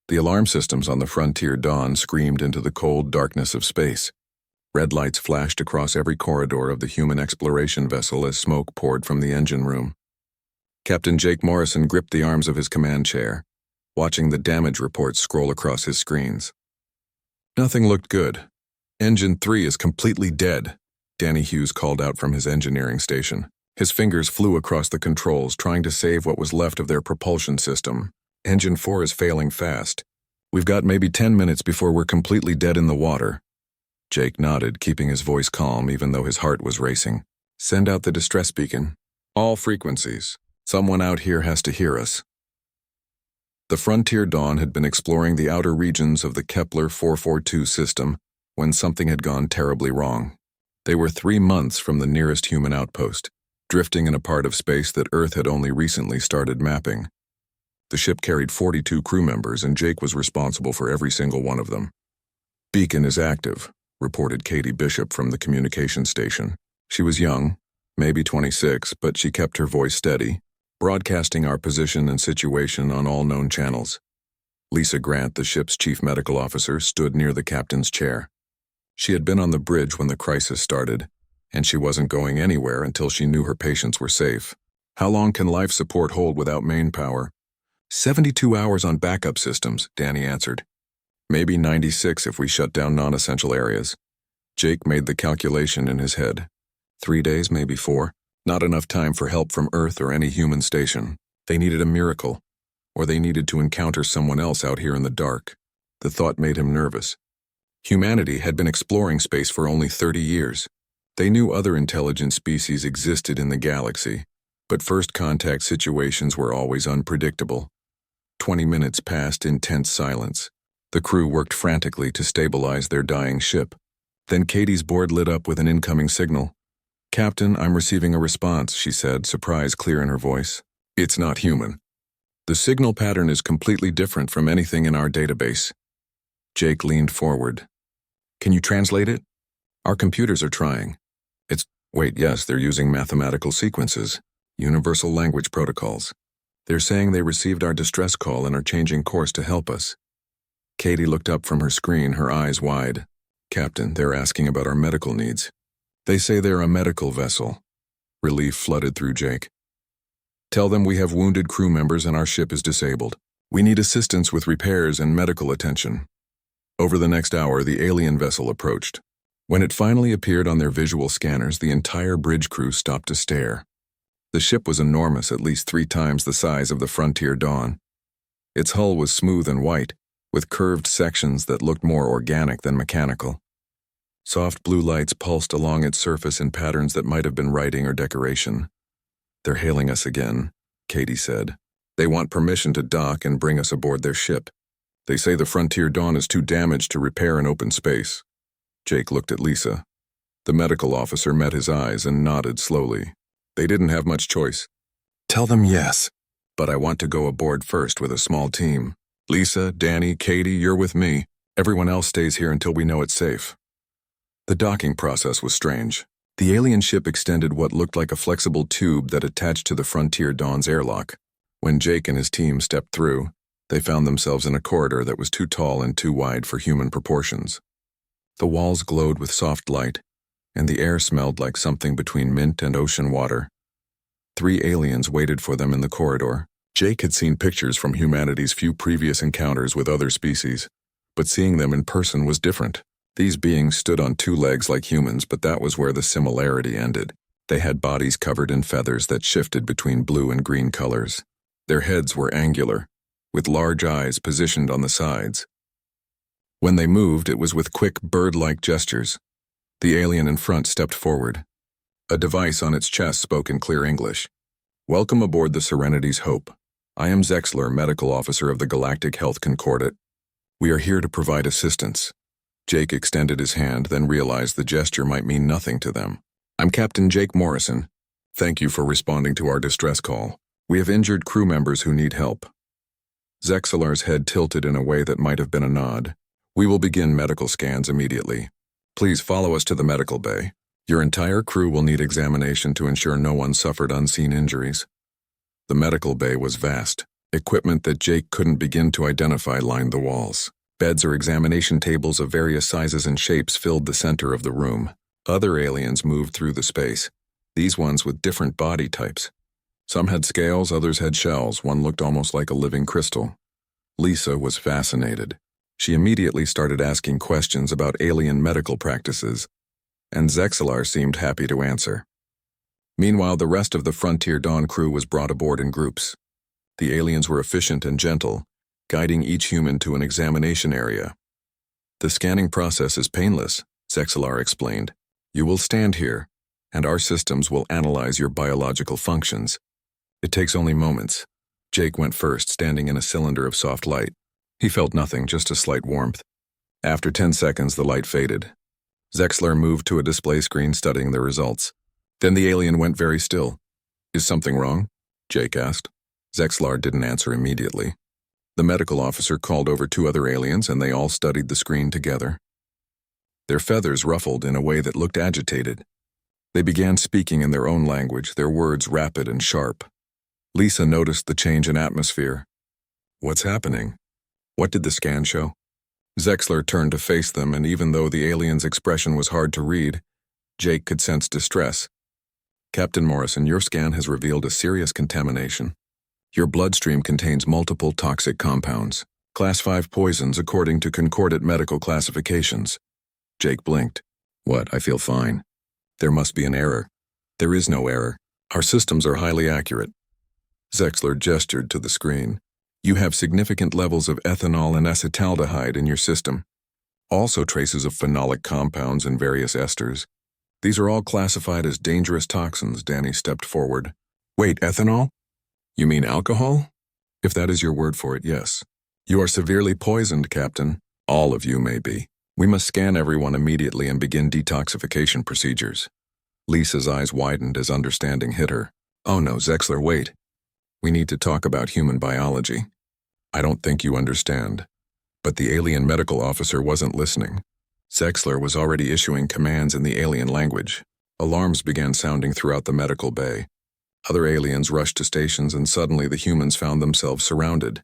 The alarm systems on the Frontier Dawn screamed into the cold darkness of space. Red lights flashed across every corridor of the human exploration vessel as smoke poured from the engine room. Captain Jake Morrison gripped the arms of his command chair, watching the damage reports scroll across his screens. Nothing looked good. Engine 3 is completely dead, Danny Hughes called out from his engineering station. His fingers flew across the controls, trying to save what was left of their propulsion system. Engine 4 is failing fast. We've got maybe 10 minutes before we're completely dead in the water. Jake nodded, keeping his voice calm even though his heart was racing. Send out the distress beacon. All frequencies. Someone out here has to hear us. The Frontier Dawn had been exploring the outer regions of the Kepler 442 system when something had gone terribly wrong. They were 3 months from the nearest human outpost, drifting in a part of space that Earth had only recently started mapping. The ship carried 42 crew members, and Jake was responsible for every single one of them. Beacon is active, reported Katie Bishop from the communication station. She was young, maybe 26, but she kept her voice steady, broadcasting our position and situation on all known channels. Lisa Grant, the ship's chief medical officer, stood near the captain's chair. She had been on the bridge when the crisis started, and she wasn't going anywhere until she knew her patients were safe. How long can life support hold without main power? 72 hours on backup systems, Danny answered. Maybe 96 if we shut down non-essential areas. Jake made the calculation in his head. 3 days, maybe 4. Not enough time for help from Earth or any human station. They needed a miracle, or they needed to encounter someone else out here in the dark. The thought made him nervous. Humanity had been exploring space for only 30 years. They knew other intelligent species existed in the galaxy, but first contact situations were always unpredictable. 20 minutes passed in tense silence. The crew worked frantically to stabilize their dying ship. Then Katie's board lit up with an incoming signal. "Captain, I'm receiving a response," she said, surprise clear in her voice. "It's not human. The signal pattern is completely different from anything in our database." Jake leaned forward. "Can you translate it?" "Our computers are trying." Yes, they're using mathematical sequences, universal language protocols. They're saying they received our distress call and are changing course to help us." Katie looked up from her screen, her eyes wide. "Captain, they're asking about our medical needs. They say they're a medical vessel." Relief flooded through Jake. "Tell them we have wounded crew members and our ship is disabled. We need assistance with repairs and medical attention." Over the next hour, the alien vessel approached. When it finally appeared on their visual scanners, the entire bridge crew stopped to stare. The ship was enormous, at least 3 times the size of the Frontier Dawn. Its hull was smooth and white, with curved sections that looked more organic than mechanical. Soft blue lights pulsed along its surface in patterns that might have been writing or decoration. "They're hailing us again," Katie said. "They want permission to dock and bring us aboard their ship. They say the Frontier Dawn is too damaged to repair in open space." Jake looked at Lisa. The medical officer met his eyes and nodded slowly. "They didn't have much choice." "Tell them yes, but I want to go aboard first with a small team. Lisa, Danny, Katie, you're with me. Everyone else stays here until we know it's safe." The docking process was strange. The alien ship extended what looked like a flexible tube that attached to the Frontier Dawn's airlock. When Jake and his team stepped through, they found themselves in a corridor that was too tall and too wide for human proportions. The walls glowed with soft light, and the air smelled like something between mint and ocean water. 3 aliens waited for them in the corridor. Jake had seen pictures from humanity's few previous encounters with other species, but seeing them in person was different. These beings stood on 2 legs like humans, but that was where the similarity ended. They had bodies covered in feathers that shifted between blue and green colors. Their heads were angular, with large eyes positioned on the sides. When they moved, it was with quick, bird-like gestures. The alien in front stepped forward. A device on its chest spoke in clear English. "Welcome aboard the Serenity's Hope. I am Zexler, medical officer of the Galactic Health Concordat. We are here to provide assistance." Jake extended his hand, then realized the gesture might mean nothing to them. "I'm Captain Jake Morrison. Thank you for responding to our distress call. We have injured crew members who need help." Zexler's head tilted in a way that might have been a nod. "We will begin medical scans immediately. Please follow us to the medical bay. Your entire crew will need examination to ensure no one suffered unseen injuries." The medical bay was vast, Equipment that Jake couldn't begin to identify lined the walls. Beds or examination tables of various sizes and shapes filled the center of the room. Other aliens moved through the space, these ones with different body types. Some had scales, others had shells. One looked almost like a living crystal. Lisa was fascinated. She immediately started asking questions about alien medical practices, and Zexalar seemed happy to answer. Meanwhile, the rest of the Frontier Dawn crew was brought aboard in groups. The aliens were efficient and gentle, guiding each human to an examination area. The scanning process is painless, Zexalar explained. You will stand here, and our systems will analyze your biological functions. It takes only moments. Jake went first, standing in a cylinder of soft light. He felt nothing, just a slight warmth. After 10 seconds, the light faded. Zexalar moved to a display screen studying the results. Then the alien went very still. Is something wrong? Jake asked. Zexalar didn't answer immediately. The medical officer called over 2 other aliens, and they all studied the screen together. Their feathers ruffled in a way that looked agitated. They began speaking in their own language, their words rapid and sharp. Lisa noticed the change in atmosphere. What's happening? What did the scan show? Zexalar turned to face them, and even though the alien's expression was hard to read, Jake could sense distress. Captain Morrison, your scan has revealed a serious contamination. Your bloodstream contains multiple toxic compounds, Class 5 poisons according to concordant medical classifications. Jake blinked. What? I feel fine. There must be an error. There is no error. Our systems are highly accurate. Zexalar gestured to the screen. You have significant levels of ethanol and acetaldehyde in your system. Also traces of phenolic compounds and various esters. These are all classified as dangerous toxins. Danny stepped forward. Wait, ethanol? You mean alcohol? If that is your word for it, yes. You are severely poisoned, Captain. All of you may be. We must scan everyone immediately and begin detoxification procedures. Lisa's eyes widened as understanding hit her. Oh no, Zexalar, wait. We need to talk about human biology. I don't think you understand. But the alien medical officer wasn't listening. Zexalar was already issuing commands in the alien language. Alarms began sounding throughout the medical bay. Other aliens rushed to stations, and suddenly the humans found themselves surrounded.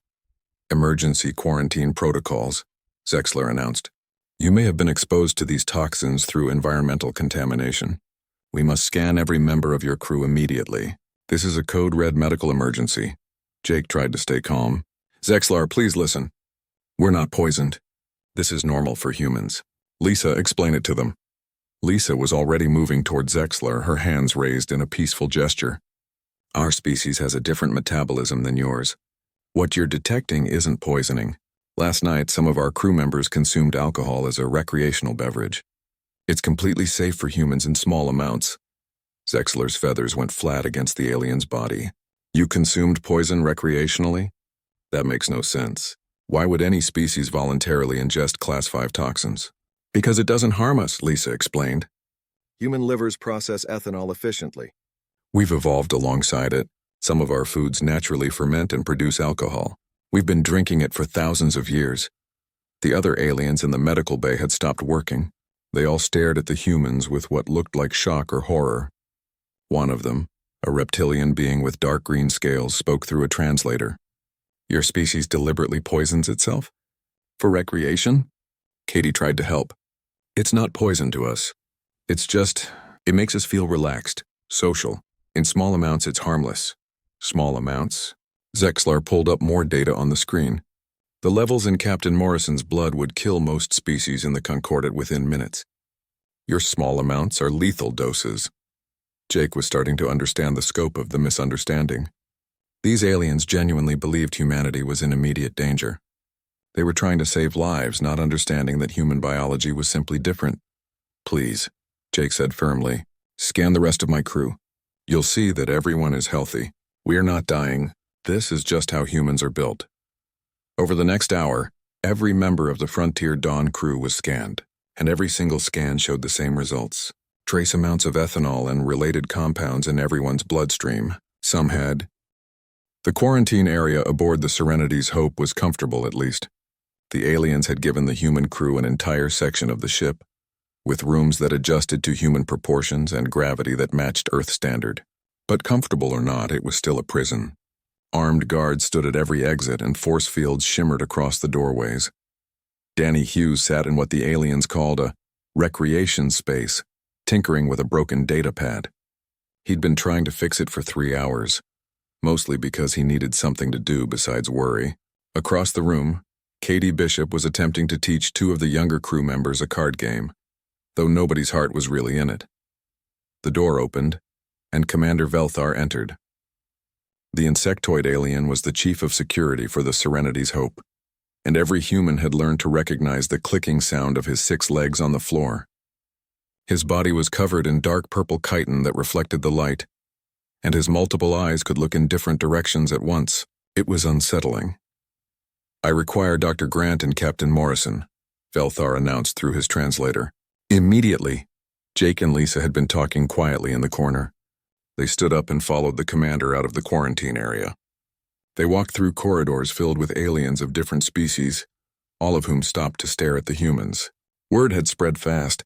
Emergency quarantine protocols, Zexalar announced. You may have been exposed to these toxins through environmental contamination. We must scan every member of your crew immediately. This is a code red medical emergency. Jake tried to stay calm. Zexalar, please listen. We're not poisoned. This is normal for humans. Lisa, explain it to them. Lisa was already moving toward Zexalar, her hands raised in a peaceful gesture. Our species has a different metabolism than yours. What you're detecting isn't poisoning. Last night, some of our crew members consumed alcohol as a recreational beverage. It's completely safe for humans in small amounts. Zexalar's feathers went flat against the alien's body. You consumed poison recreationally? That makes no sense. Why would any species voluntarily ingest Class 5 toxins? Because it doesn't harm us, Lisa explained. Human livers process ethanol efficiently. We've evolved alongside it. Some of our foods naturally ferment and produce alcohol. We've been drinking it for thousands of years. The other aliens in the medical bay had stopped working. They all stared at the humans with what looked like shock or horror. One of them, a reptilian being with dark green scales, spoke through a translator. Your species deliberately poisons itself? For recreation? Katie tried to help. It's not poison to us. It makes us feel relaxed, social. In small amounts, it's harmless. Small amounts? Zexalar pulled up more data on the screen. The levels in Captain Morrison's blood would kill most species in the Concordat within minutes. Your small amounts are lethal doses. Jake was starting to understand the scope of the misunderstanding. These aliens genuinely believed humanity was in immediate danger. They were trying to save lives, not understanding that human biology was simply different. Please, Jake said firmly, scan the rest of my crew. You'll see that everyone is healthy. We're not dying. This is just how humans are built. Over the next hour, every member of the Frontier Dawn crew was scanned, and every single scan showed the same results. Trace amounts of ethanol and related compounds in everyone's bloodstream. Some had. The quarantine area aboard the Serenity's Hope was comfortable, at least. The aliens had given the human crew an entire section of the ship, with rooms that adjusted to human proportions and gravity that matched Earth standard. But comfortable or not, it was still a prison. Armed guards stood at every exit and force fields shimmered across the doorways. Danny Hughes sat in what the aliens called a recreation space, tinkering with a broken data pad. He'd been trying to fix it for 3 hours, mostly because he needed something to do besides worry. Across the room, Katie Bishop was attempting to teach 2 of the younger crew members a card game, though nobody's heart was really in it. The door opened, and Commander Velthar entered. The insectoid alien was the chief of security for the Serenity's Hope, and every human had learned to recognize the clicking sound of his 6 legs on the floor. His body was covered in dark purple chitin that reflected the light, and his multiple eyes could look in different directions at once. It was unsettling. "I require Dr. Grant and Captain Morrison," Velthar announced through his translator. Immediately, Jake and Lisa had been talking quietly in the corner. They stood up and followed the commander out of the quarantine area. They walked through corridors filled with aliens of different species, all of whom stopped to stare at the humans. Word had spread fast.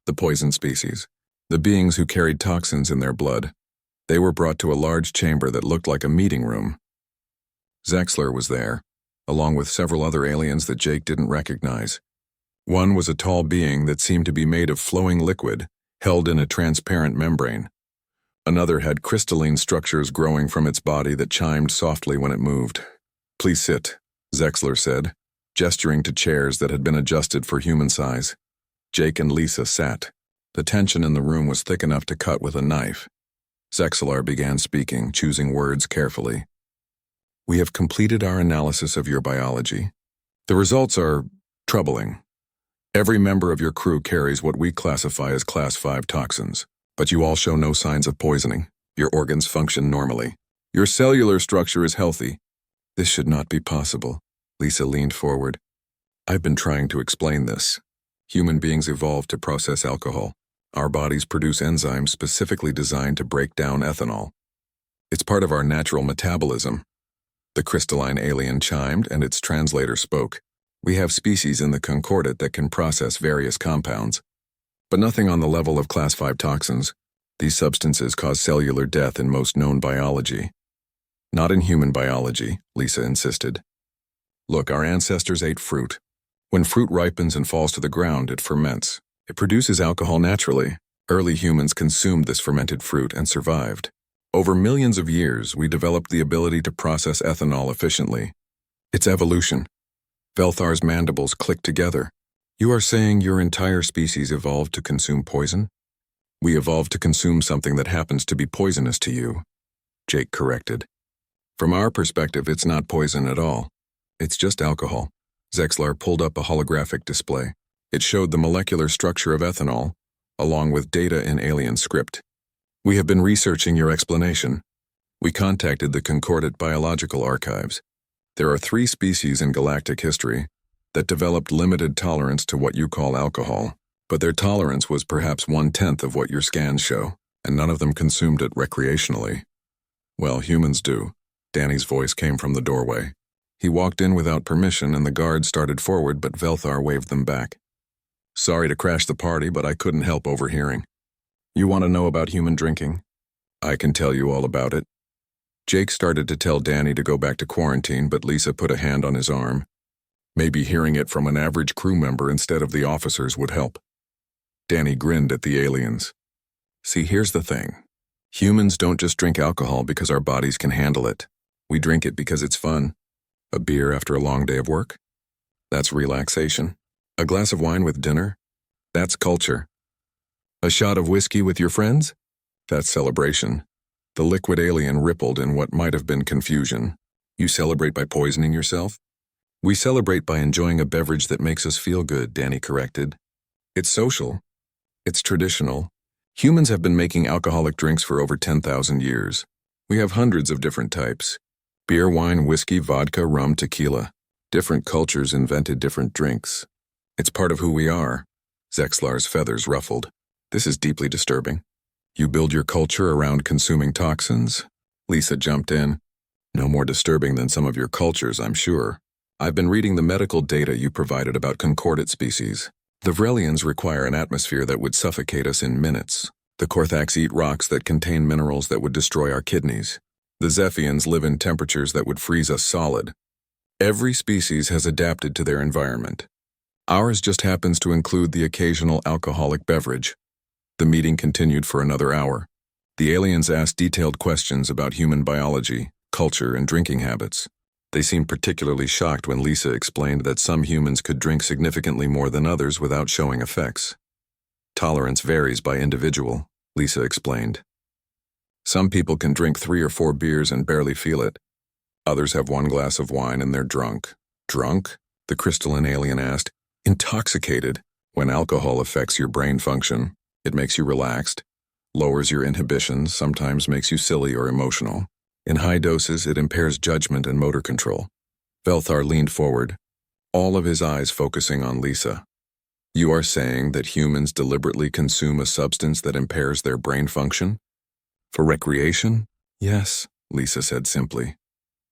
The poison species, the beings who carried toxins in their blood. They were brought to a large chamber that looked like a meeting room. Zexler was there, along with several other aliens that Jake didn't recognize. One was a tall being that seemed to be made of flowing liquid, held in a transparent membrane. Another had crystalline structures growing from its body that chimed softly when it moved. "Please sit," Zexler said, gesturing to chairs that had been adjusted for human size. Jake and Lisa sat. The tension in the room was thick enough to cut with a knife. Zexler began speaking, choosing words carefully. "We have completed our analysis of your biology. The results are troubling. Every member of your crew carries what we classify as Class 5 toxins. But you all show no signs of poisoning. Your organs function normally. Your cellular structure is healthy." "This should not be possible." Lisa leaned forward. "I've been trying to explain this. Human beings evolved to process alcohol. Our bodies produce enzymes specifically designed to break down ethanol. It's part of our natural metabolism." The crystalline alien chimed, and its translator spoke. "We have species in the concordate that can process various compounds, but nothing on the level of Class 5 toxins. These substances cause cellular death in most known biology." "Not in human biology," Lisa insisted. "Look, our ancestors ate fruit. When fruit ripens and falls to the ground, it ferments. It produces alcohol naturally. Early humans consumed this fermented fruit and survived. Over millions of years, we developed the ability to process ethanol efficiently. It's evolution." Velthar's mandibles clicked together. "You are saying your entire species evolved to consume poison?" "We evolved to consume something that happens to be poisonous to you," Jake corrected. "From our perspective, it's not poison at all. It's just alcohol." Zexler pulled up a holographic display. It showed the molecular structure of ethanol, along with data in alien script. "We have been researching your explanation. We contacted the Concordate Biological Archives. There are 3 species in galactic history that developed limited tolerance to what you call alcohol, but their tolerance was perhaps 1/10 of what your scans show, and none of them consumed it recreationally." "Well, humans do." Danny's voice came from the doorway. He walked in without permission, and the guards started forward, but Velthar waved them back. "Sorry to crash the party, but I couldn't help overhearing. You want to know about human drinking? I can tell you all about it." Jake started to tell Danny to go back to quarantine, but Lisa put a hand on his arm. "Maybe hearing it from an average crew member instead of the officers would help." Danny grinned at the aliens. "See, here's the thing. Humans don't just drink alcohol because our bodies can handle it. We drink it because it's fun. A beer after a long day of work? That's relaxation. A glass of wine with dinner? That's culture. A shot of whiskey with your friends? That's celebration." The liquid alien rippled in what might have been confusion. "You celebrate by poisoning yourself?" "We celebrate by enjoying a beverage that makes us feel good," Danny corrected. "It's social. It's traditional. Humans have been making alcoholic drinks for over 10,000 years. We have hundreds of different types. Beer, wine, whiskey, vodka, rum, tequila. Different cultures invented different drinks. It's part of who we are." Zexlar's feathers ruffled. "This is deeply disturbing." "You build your culture around consuming toxins?" Lisa jumped in. "No more disturbing than some of your cultures, I'm sure. I've been reading the medical data you provided about concordate species. The Vrelians require an atmosphere that would suffocate us in minutes. The Korthax eat rocks that contain minerals that would destroy our kidneys. The Zephians live in temperatures that would freeze us solid. Every species has adapted to their environment. Ours just happens to include the occasional alcoholic beverage. The meeting continued for another hour. The aliens asked detailed questions about human biology, culture, and drinking habits. They seemed particularly shocked when Lisa explained that some humans could drink significantly more than others without showing effects. Tolerance varies by individual, Lisa explained. Some people can drink 3 or 4 beers and barely feel it. Others have 1 glass of wine and they're drunk. Drunk? The crystalline alien asked. Intoxicated. When alcohol affects your brain function, it makes you relaxed, lowers your inhibitions, sometimes makes you silly or emotional. In high doses, it impairs judgment and motor control. Velthar leaned forward, all of his eyes focusing on Lisa. You are saying that humans deliberately consume a substance that impairs their brain function? For recreation? Yes, Lisa said simply.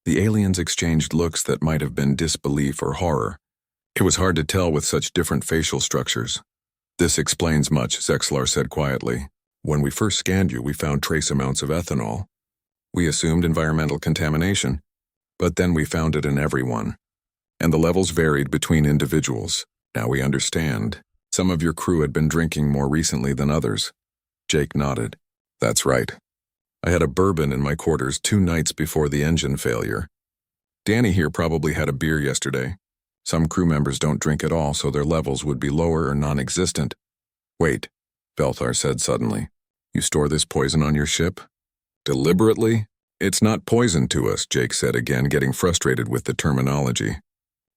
The aliens exchanged looks that might have been disbelief or horror. It was hard to tell with such different facial structures. This explains much, Zexlar said quietly. When we first scanned you, we found trace amounts of ethanol. We assumed environmental contamination, but then we found it in everyone. And the levels varied between individuals. Now we understand. Some of your crew had been drinking more recently than others. Jake nodded. That's right. I had a bourbon in my quarters 2 nights before the engine failure. Danny here probably had a beer yesterday. Some crew members don't drink at all, so their levels would be lower or non-existent. Wait, Velthar said suddenly. You store this poison on your ship? Deliberately? It's not poison to us, Jake said again, getting frustrated with the terminology.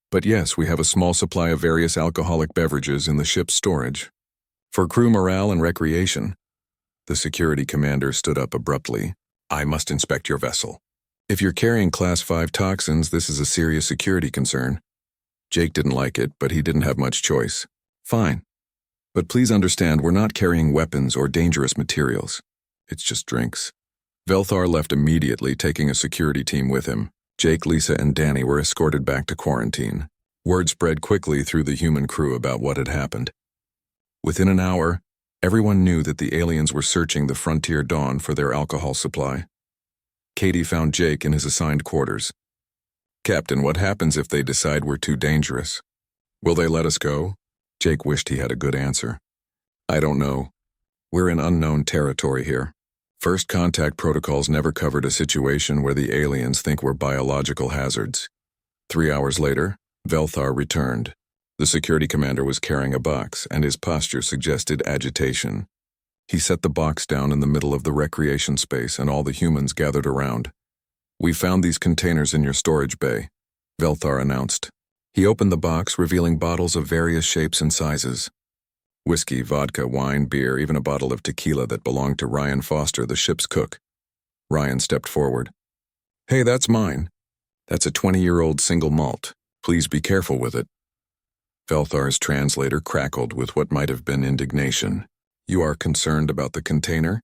But yes, we have a small supply of various alcoholic beverages in the ship's storage. For crew morale and recreation. The security commander stood up abruptly. I must inspect your vessel. If you're carrying Class-5 toxins, this is a serious security concern. Jake didn't like it, but he didn't have much choice. Fine. But please understand, we're not carrying weapons or dangerous materials. It's just drinks. Velthar left immediately, taking a security team with him. Jake, Lisa, and Danny were escorted back to quarantine. Word spread quickly through the human crew about what had happened. Within an hour, everyone knew that the aliens were searching the Frontier Dawn for their alcohol supply. Katie found Jake in his assigned quarters. Captain, what happens if they decide we're too dangerous? Will they let us go? Jake wished he had a good answer. I don't know. We're in unknown territory here. First contact protocols never covered a situation where the aliens think we're biological hazards. 3 hours later, Velthar returned. The security commander was carrying a box, and his posture suggested agitation. He set the box down in the middle of the recreation space, and all the humans gathered around. We found these containers in your storage bay, Velthar announced. He opened the box, revealing bottles of various shapes and sizes. Whiskey, vodka, wine, beer, even a bottle of tequila that belonged to Ryan Foster, the ship's cook. Ryan stepped forward. Hey, that's mine. That's a 20-year-old single malt. Please be careful with it. Velthar's translator crackled with what might have been indignation. You are concerned about the container?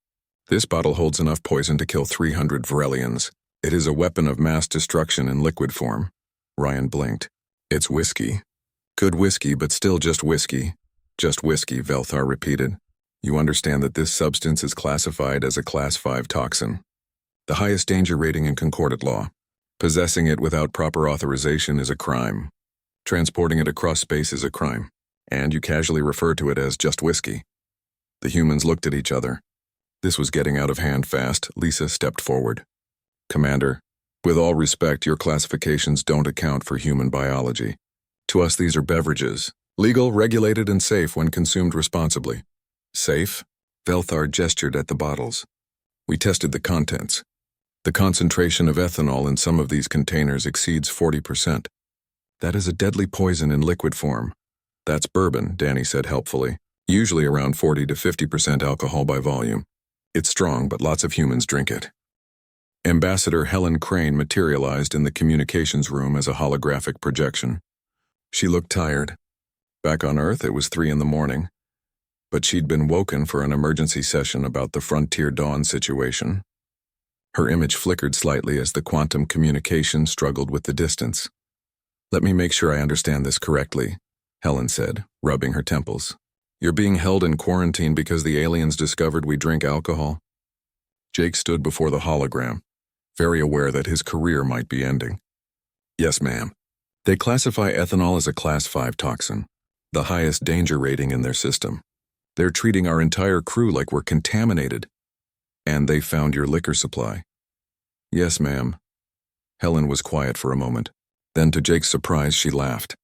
This bottle holds enough poison to kill 300 Varelians. It is a weapon of mass destruction in liquid form. Ryan blinked. It's whiskey. Good whiskey, but still just whiskey. Just whiskey, Velthar repeated. You understand that this substance is classified as a Class-5 toxin. The highest danger rating in Concordat law. Possessing it without proper authorization is a crime. Transporting it across space is a crime. And you casually refer to it as just whiskey. The humans looked at each other. This was getting out of hand fast. Lisa stepped forward. Commander, with all respect, your classifications don't account for human biology. To us, these are beverages. Legal, regulated, and safe when consumed responsibly. Safe? Velthar gestured at the bottles. We tested the contents. The concentration of ethanol in some of these containers exceeds 40%. That is a deadly poison in liquid form. That's bourbon, Danny said helpfully. Usually around 40 to 50% alcohol by volume. It's strong, but lots of humans drink it. Ambassador Helen Crane materialized in the communications room as a holographic projection. She looked tired. Back on Earth, it was 3 a.m, but she'd been woken for an emergency session about the Frontier Dawn situation. Her image flickered slightly as the quantum communication struggled with the distance. Let me make sure I understand this correctly, Helen said, rubbing her temples. You're being held in quarantine because the aliens discovered we drink alcohol? Jake stood before the hologram. very aware that his career might be ending. Yes, ma'am. They classify ethanol as a Class 5 toxin, the highest danger rating in their system. They're treating our entire crew like we're contaminated. And they found your liquor supply. Yes, ma'am. Helen was quiet for a moment. Then, to Jake's surprise, she laughed.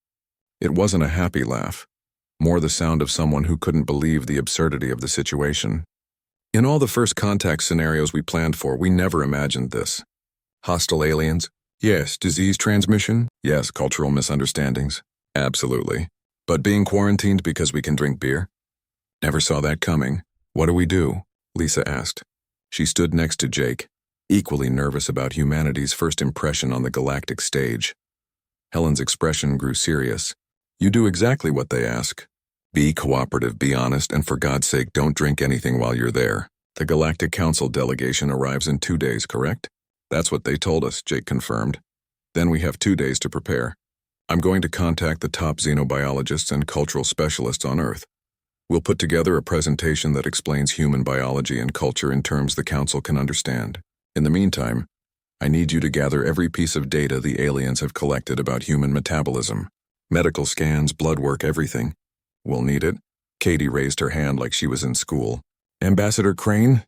It wasn't a happy laugh, more the sound of someone who couldn't believe the absurdity of the situation. In all the first contact scenarios we planned for, we never imagined this. Hostile aliens? Yes. Disease transmission? Yes. Cultural misunderstandings? Absolutely. But being quarantined because we can drink beer? Never saw that coming. What do we do? Lisa asked. She stood next to Jake, equally nervous about humanity's first impression on the galactic stage. Helen's expression grew serious. You do exactly what they ask. Be cooperative, be honest, and for God's sake, don't drink anything while you're there. The Galactic Council delegation arrives in 2 days, correct? That's what they told us, Jake confirmed. Then we have 2 days to prepare. I'm going to contact the top xenobiologists and cultural specialists on Earth. We'll put together a presentation that explains human biology and culture in terms the Council can understand. In the meantime, I need you to gather every piece of data the aliens have collected about human metabolism. Medical scans, blood work, everything. We'll need it. Katie raised her hand like she was in school. Ambassador Crane?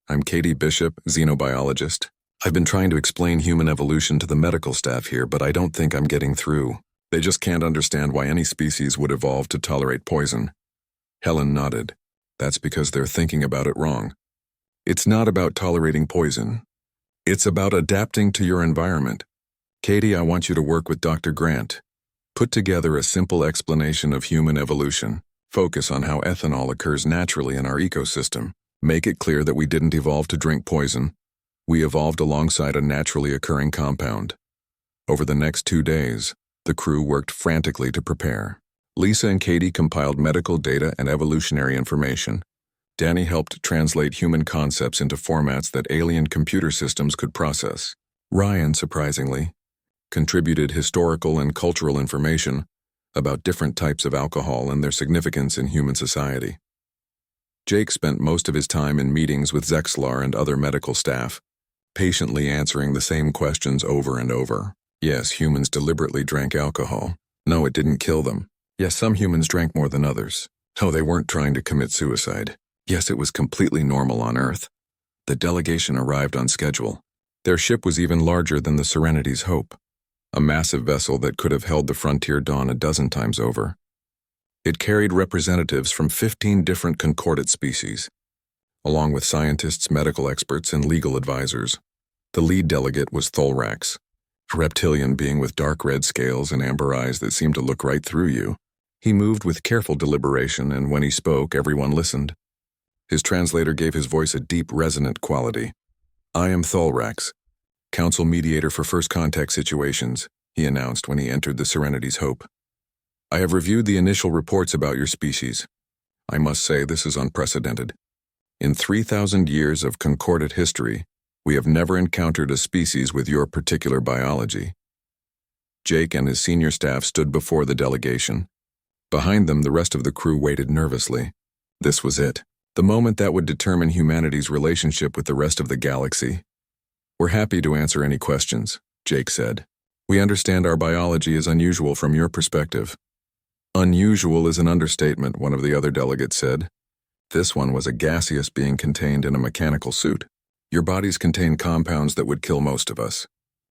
I'm Katie Bishop, xenobiologist. I've been trying to explain human evolution to the medical staff here, but I don't think I'm getting through. They just can't understand why any species would evolve to tolerate poison. Helen nodded. That's because they're thinking about it wrong. It's not about tolerating poison. It's about adapting to your environment. Katie, I want you to work with Dr. Grant. Put together a simple explanation of human evolution. Focus on how ethanol occurs naturally in our ecosystem. Make it clear that we didn't evolve to drink poison. We evolved alongside a naturally occurring compound. Over the next 2 days, the crew worked frantically to prepare. Lisa and Katie compiled medical data and evolutionary information. Danny helped translate human concepts into formats that alien computer systems could process. Ryan, surprisingly, contributed historical and cultural information about different types of alcohol and their significance in human society. Jake spent most of his time in meetings with Zexlar and other medical staff, patiently answering the same questions over and over. Yes, humans deliberately drank alcohol. No, it didn't kill them. Yes, some humans drank more than others. No, they weren't trying to commit suicide. Yes, it was completely normal on Earth. The delegation arrived on schedule. Their ship was even larger than the Serenity's Hope, a massive vessel that could have held the Frontier Dawn 12 times over. It carried representatives from 15 different concordate species, along with scientists, medical experts, and legal advisors. The lead delegate was Tholrax, a reptilian being with dark red scales and amber eyes that seemed to look right through you. He moved with careful deliberation, and when he spoke, everyone listened. His translator gave his voice a deep, resonant quality. I am Tholrax, Council Mediator for First Contact Situations, he announced when he entered the Serenity's Hope. I have reviewed the initial reports about your species. I must say this is unprecedented. In 3,000 years of concordate history, we have never encountered a species with your particular biology. Jake and his senior staff stood before the delegation. Behind them, the rest of the crew waited nervously. This was it, the moment that would determine humanity's relationship with the rest of the galaxy. We're happy to answer any questions, Jake said. We understand our biology is unusual from your perspective. Unusual is an understatement, one of the other delegates said. This one was a gaseous being contained in a mechanical suit. Your bodies contain compounds that would kill most of us.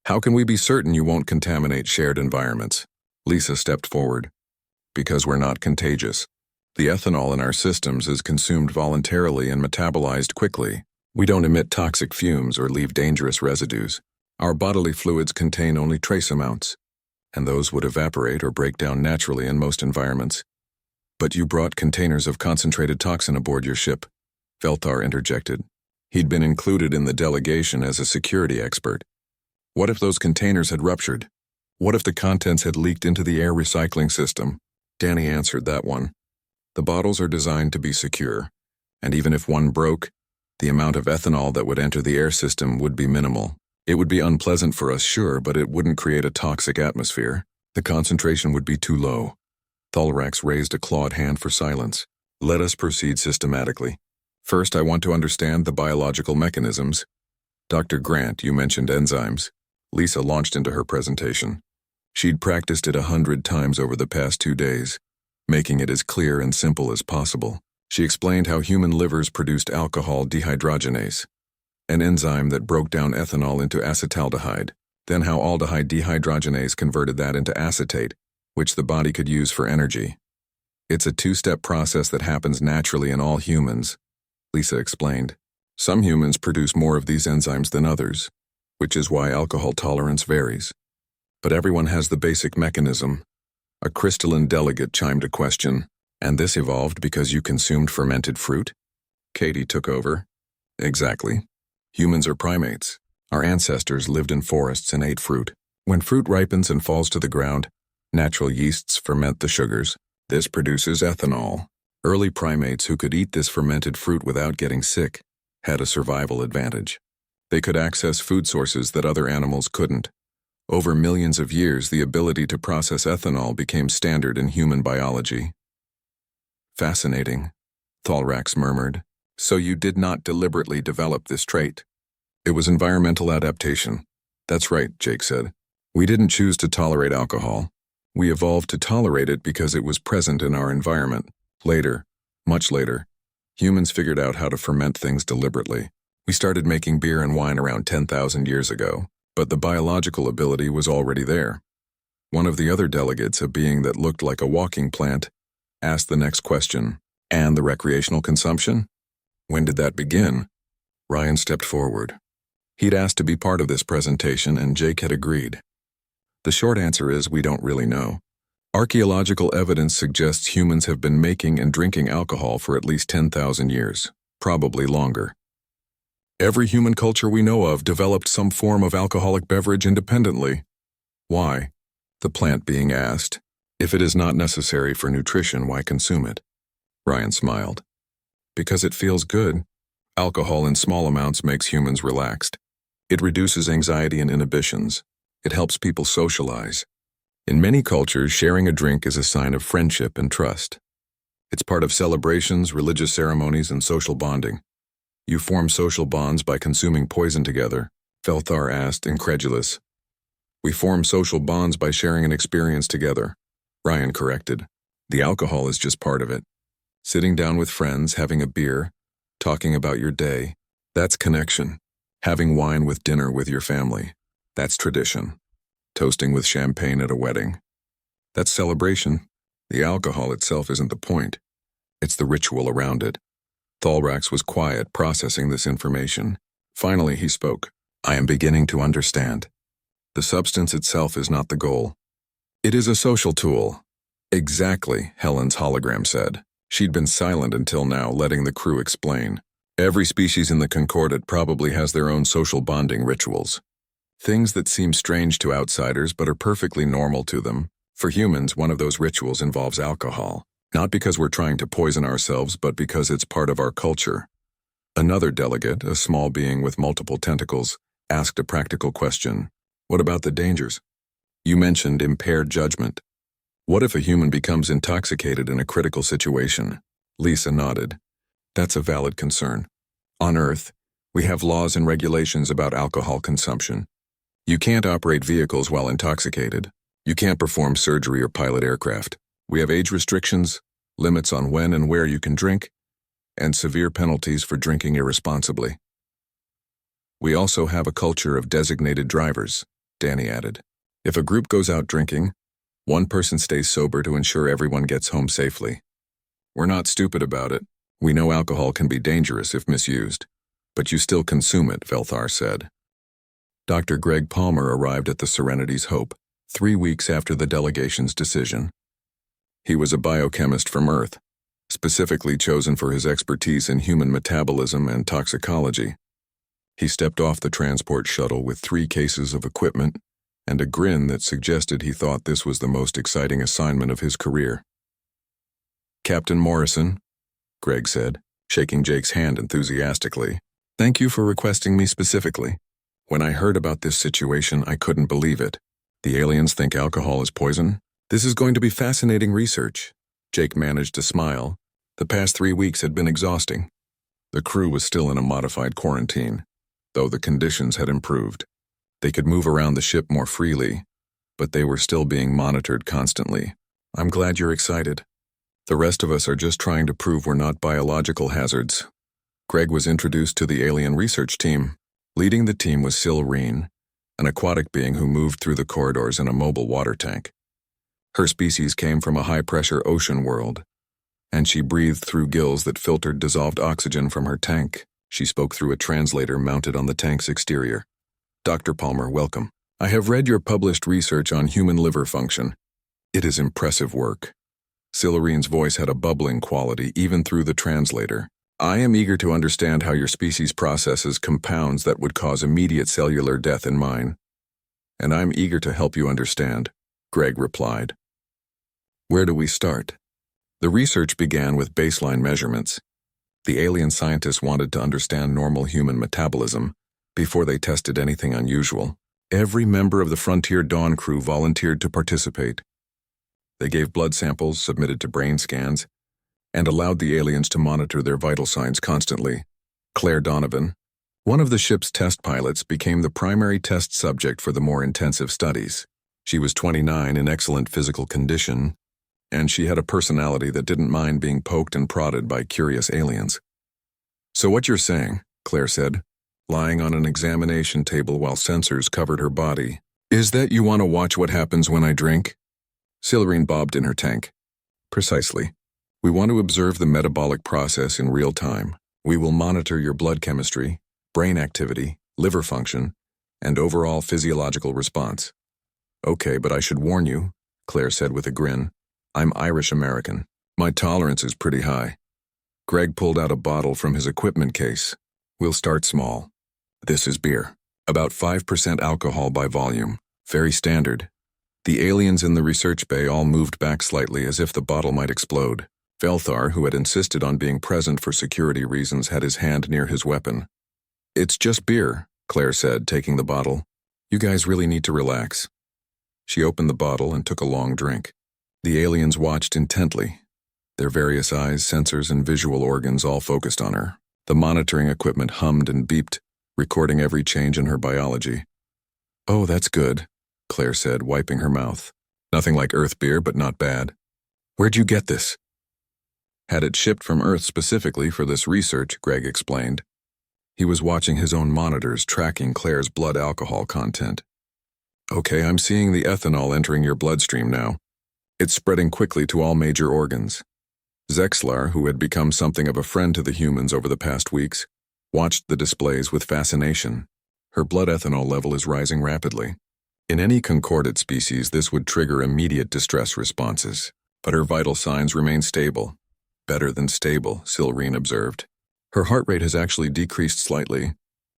How can we be certain you won't contaminate shared environments? Lisa stepped forward. Because we're not contagious. The ethanol in our systems is consumed voluntarily and metabolized quickly. We don't emit toxic fumes or leave dangerous residues. Our bodily fluids contain only trace amounts, and those would evaporate or break down naturally in most environments. But you brought containers of concentrated toxin aboard your ship, Velthar interjected. He'd been included in the delegation as a security expert. What if those containers had ruptured? What if the contents had leaked into the air recycling system? Danny answered that one. The bottles are designed to be secure, and even if one broke, the amount of ethanol that would enter the air system would be minimal. It would be unpleasant for us, sure, but it wouldn't create a toxic atmosphere. The concentration would be too low. Tholrax raised a clawed hand for silence. Let us proceed systematically. First, I want to understand the biological mechanisms. Dr. Grant, you mentioned enzymes. Lisa launched into her presentation. She'd practiced it 100 times over the past 2 days, making it as clear and simple as possible. She explained how human livers produced alcohol dehydrogenase, an enzyme that broke down ethanol into acetaldehyde, then how aldehyde dehydrogenase converted that into acetate, which the body could use for energy. It's a 2-step process that happens naturally in all humans, Lisa explained. Some humans produce more of these enzymes than others, which is why alcohol tolerance varies. But everyone has the basic mechanism. A crystalline delegate chimed a question, and this evolved because you consumed fermented fruit? Katie took over. Exactly. Humans are primates. Our ancestors lived in forests and ate fruit. When fruit ripens and falls to the ground, natural yeasts ferment the sugars. This produces ethanol. Early primates who could eat this fermented fruit without getting sick had a survival advantage. They could access food sources that other animals couldn't. Over millions of years, the ability to process ethanol became standard in human biology. Fascinating, Thalrax murmured. So you did not deliberately develop this trait? It was environmental adaptation. That's right, Jake said. We didn't choose to tolerate alcohol. We evolved to tolerate it because it was present in our environment. Later, much later, humans figured out how to ferment things deliberately. We started making beer and wine around 10,000 years ago, but the biological ability was already there. One of the other delegates, a being that looked like a walking plant, asked the next question. And the recreational consumption? When did that begin? Ryan stepped forward. He'd asked to be part of this presentation, and Jake had agreed. The short answer is we don't really know. Archaeological evidence suggests humans have been making and drinking alcohol for at least 10,000 years, probably longer. Every human culture we know of developed some form of alcoholic beverage independently. Why? The plant being asked. If it is not necessary for nutrition, why consume it? Ryan smiled. Because it feels good. Alcohol in small amounts makes humans relaxed. It reduces anxiety and inhibitions. It helps people socialize. In many cultures, sharing a drink is a sign of friendship and trust. It's part of celebrations, religious ceremonies, and social bonding. You form social bonds by consuming poison together, Felthar asked, incredulous. We form social bonds by sharing an experience together, Ryan corrected. The alcohol is just part of it. Sitting down with friends, having a beer, talking about your day, that's connection. Having wine with dinner with your family, that's tradition. Toasting with champagne at a wedding, that's celebration. The alcohol itself isn't the point. It's the ritual around it. Thalrax was quiet, processing this information. Finally, he spoke. I am beginning to understand. The substance itself is not the goal. It is a social tool. Exactly, Helen's hologram said. She'd been silent until now, letting the crew explain. Every species in the Concordat probably has their own social bonding rituals. Things that seem strange to outsiders but are perfectly normal to them. For humans, one of those rituals involves alcohol. Not because we're trying to poison ourselves, but because it's part of our culture. Another delegate, a small being with multiple tentacles, asked a practical question. What about the dangers? You mentioned impaired judgment. What if a human becomes intoxicated in a critical situation? Lisa nodded. That's a valid concern. On Earth, we have laws and regulations about alcohol consumption. You can't operate vehicles while intoxicated. You can't perform surgery or pilot aircraft. We have age restrictions, limits on when and where you can drink, and severe penalties for drinking irresponsibly. We also have a culture of designated drivers, Danny added. If a group goes out drinking, one person stays sober to ensure everyone gets home safely. We're not stupid about it. We know alcohol can be dangerous if misused, but you still consume it, Velthar said. Dr. Greg Palmer arrived at the Serenity's Hope 3 weeks after the delegation's decision. He was a biochemist from Earth, specifically chosen for his expertise in human metabolism and toxicology. He stepped off the transport shuttle with 3 cases of equipment and a grin that suggested he thought this was the most exciting assignment of his career. Captain Morrison, Greg said, shaking Jake's hand enthusiastically. Thank you for requesting me specifically. When I heard about this situation, I couldn't believe it. The aliens think alcohol is poison? This is going to be fascinating research. Jake managed to smile. The past 3 weeks had been exhausting. The crew was still in a modified quarantine. though the conditions had improved. They could move around the ship more freely, but they were still being monitored constantly. I'm glad you're excited. The rest of us are just trying to prove we're not biological hazards. Greg was introduced to the alien research team. Leading the team was Silreen, an aquatic being who moved through the corridors in a mobile water tank. Her species came from a high-pressure ocean world, and she breathed through gills that filtered dissolved oxygen from her tank. She spoke through a translator mounted on the tank's exterior. Dr. Palmer, welcome. I have read your published research on human liver function. It is impressive work. Silreen's voice had a bubbling quality even through the translator. I am eager to understand how your species processes compounds that would cause immediate cellular death in mine. And I'm eager to help you understand, Greg replied. Where do we start? The research began with baseline measurements. The alien scientists wanted to understand normal human metabolism before they tested anything unusual. Every member of the Frontier Dawn crew volunteered to participate. They gave blood samples, submitted to brain scans, and allowed the aliens to monitor their vital signs constantly. Claire Donovan, one of the ship's test pilots, became the primary test subject for the more intensive studies. She was 29 in excellent physical condition, and she had a personality that didn't mind being poked and prodded by curious aliens. So what you're saying, Claire said, lying on an examination table while sensors covered her body, is that you want to watch what happens when I drink? Silreen bobbed in her tank. Precisely. We want to observe the metabolic process in real time. We will monitor your blood chemistry, brain activity, liver function, and overall physiological response. Okay, but I should warn you, Claire said with a grin. I'm Irish American. My tolerance is pretty high. Greg pulled out a bottle from his equipment case. We'll start small. This is beer. About 5% alcohol by volume. Very standard. The aliens in the research bay all moved back slightly as if the bottle might explode. Velthar, who had insisted on being present for security reasons, had his hand near his weapon. It's just beer, Claire said, taking the bottle. You guys really need to relax. She opened the bottle and took a long drink. The aliens watched intently, their various eyes, sensors, and visual organs all focused on her. The monitoring equipment hummed and beeped, recording every change in her biology. Oh, that's good, Claire said, wiping her mouth. Nothing like Earth beer, but not bad. Where'd you get this? Had it shipped from Earth specifically for this research, Greg explained. He was watching his own monitors, tracking Claire's blood alcohol content. Okay, I'm seeing the ethanol entering your bloodstream now. It's spreading quickly to all major organs. Zexlar, who had become something of a friend to the humans over the past weeks, watched the displays with fascination. Her blood ethanol level is rising rapidly. In any concordate species, this would trigger immediate distress responses, but her vital signs remain stable. Better than stable, Silreen observed. Her heart rate has actually decreased slightly.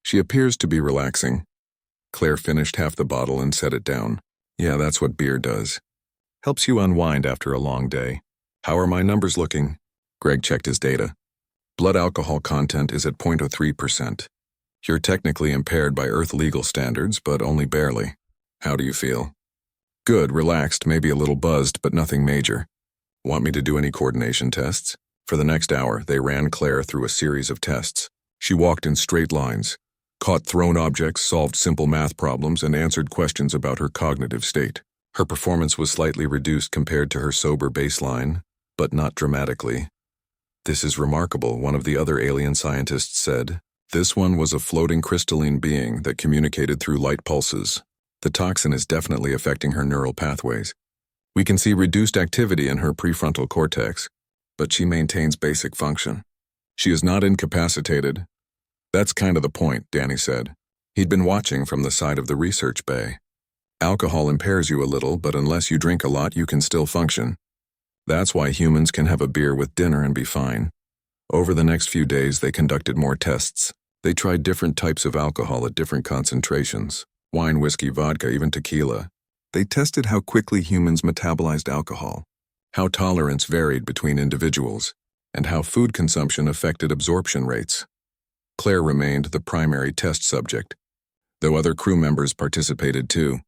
She appears to be relaxing. Claire finished half the bottle and set it down. Yeah, that's what beer does. Helps you unwind after a long day. How are my numbers looking? Greg checked his data. Blood alcohol content is at 0.03%. You're technically impaired by Earth legal standards, but only barely. How do you feel? Good, relaxed, maybe a little buzzed, but nothing major. Want me to do any coordination tests? For the next hour, they ran Claire through a series of tests. She walked in straight lines, caught thrown objects, solved simple math problems, and answered questions about her cognitive state. Her performance was slightly reduced compared to her sober baseline, but not dramatically. This is remarkable, one of the other alien scientists said. This one was a floating crystalline being that communicated through light pulses. The toxin is definitely affecting her neural pathways. We can see reduced activity in her prefrontal cortex, but she maintains basic function. She is not incapacitated. That's kind of the point, Danny said. He'd been watching from the side of the research bay. Alcohol impairs you a little, but unless you drink a lot, you can still function. That's why humans can have a beer with dinner and be fine. Over the next few days, they conducted more tests. They tried different types of alcohol at different concentrations. Wine, whiskey, vodka, even tequila. They tested how quickly humans metabolized alcohol, how tolerance varied between individuals, and how food consumption affected absorption rates. Claire remained the primary test subject, though other crew members participated too.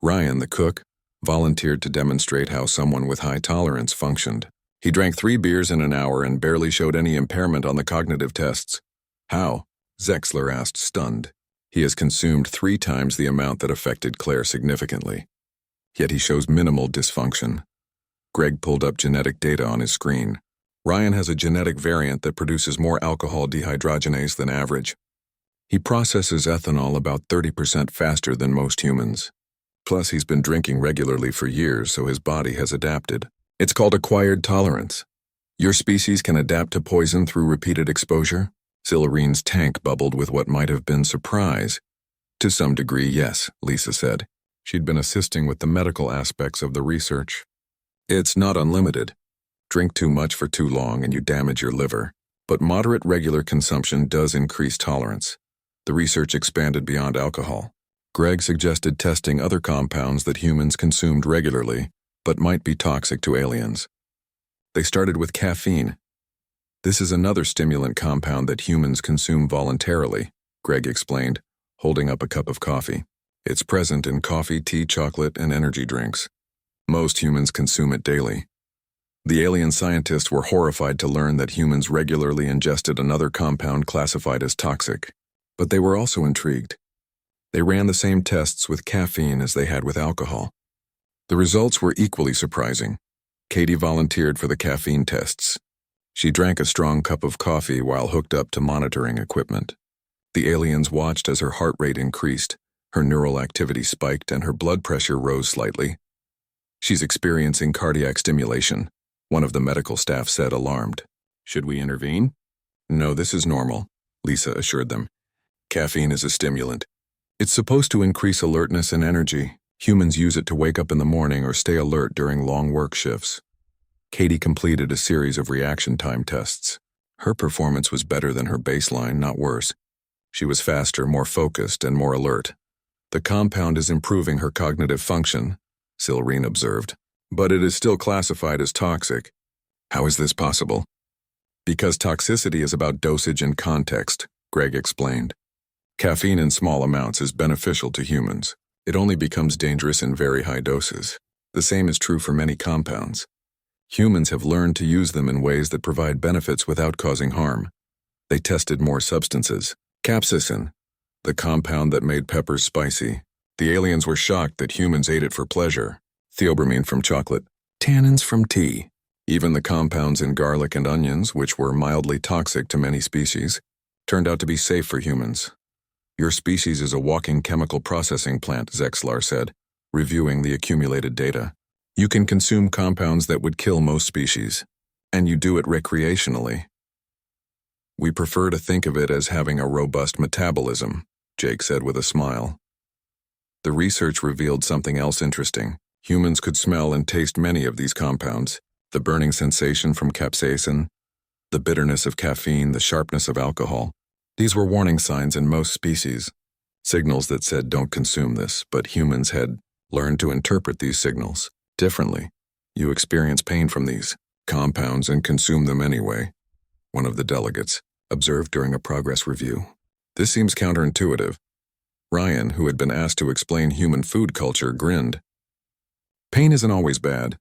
Ryan, the cook, volunteered to demonstrate how someone with high tolerance functioned. He drank 3 beers in an hour and barely showed any impairment on the cognitive tests. How? Zexlar asked, stunned. He has consumed 3 times the amount that affected Claire significantly. Yet he shows minimal dysfunction. Greg pulled up genetic data on his screen. Ryan has a genetic variant that produces more alcohol dehydrogenase than average. He processes ethanol about 30% faster than most humans. Plus, he's been drinking regularly for years, so his body has adapted. It's called acquired tolerance. Your species can adapt to poison through repeated exposure? Silurine's tank bubbled with what might have been surprise. To some degree, yes, Lisa said. She'd been assisting with the medical aspects of the research. It's not unlimited. Drink too much for too long and you damage your liver. But moderate regular consumption does increase tolerance. The research expanded beyond alcohol. Greg suggested testing other compounds that humans consumed regularly, but might be toxic to aliens. They started with caffeine. This is another stimulant compound that humans consume voluntarily, Greg explained, holding up a cup of coffee. It's present in coffee, tea, chocolate, and energy drinks. Most humans consume it daily. The alien scientists were horrified to learn that humans regularly ingested another compound classified as toxic. But they were also intrigued. They ran the same tests with caffeine as they had with alcohol. The results were equally surprising. Katie volunteered for the caffeine tests. She drank a strong cup of coffee while hooked up to monitoring equipment. The aliens watched as her heart rate increased, her neural activity spiked, and her blood pressure rose slightly. She's experiencing cardiac stimulation, one of the medical staff said, alarmed. Should we intervene? No, this is normal, Lisa assured them. Caffeine is a stimulant. It's supposed to increase alertness and energy. Humans use it to wake up in the morning or stay alert during long work shifts. Katie completed a series of reaction time tests. Her performance was better than her baseline, not worse. She was faster, more focused, and more alert. The compound is improving her cognitive function, Silrine observed. But it is still classified as toxic. How is this possible? Because toxicity is about dosage and context, Greg explained. Caffeine in small amounts is beneficial to humans. It only becomes dangerous in very high doses. The same is true for many compounds. Humans have learned to use them in ways that provide benefits without causing harm. They tested more substances. Capsaicin, the compound that made peppers spicy. The aliens were shocked that humans ate it for pleasure. Theobromine from chocolate. Tannins from tea. Even the compounds in garlic and onions, which were mildly toxic to many species, turned out to be safe for humans. Your species is a walking chemical processing plant, Zexlar said, reviewing the accumulated data. You can consume compounds that would kill most species, and you do it recreationally. We prefer to think of it as having a robust metabolism, Jake said with a smile. The research revealed something else interesting. Humans could smell and taste many of these compounds, the burning sensation from capsaicin, the bitterness of caffeine, the sharpness of alcohol. These were warning signs in most species, signals that said don't consume this, but humans had learned to interpret these signals differently. You experience pain from these compounds and consume them anyway, one of the delegates observed during a progress review. This seems counterintuitive. Ryan, who had been asked to explain human food culture, grinned. Pain isn't always bad.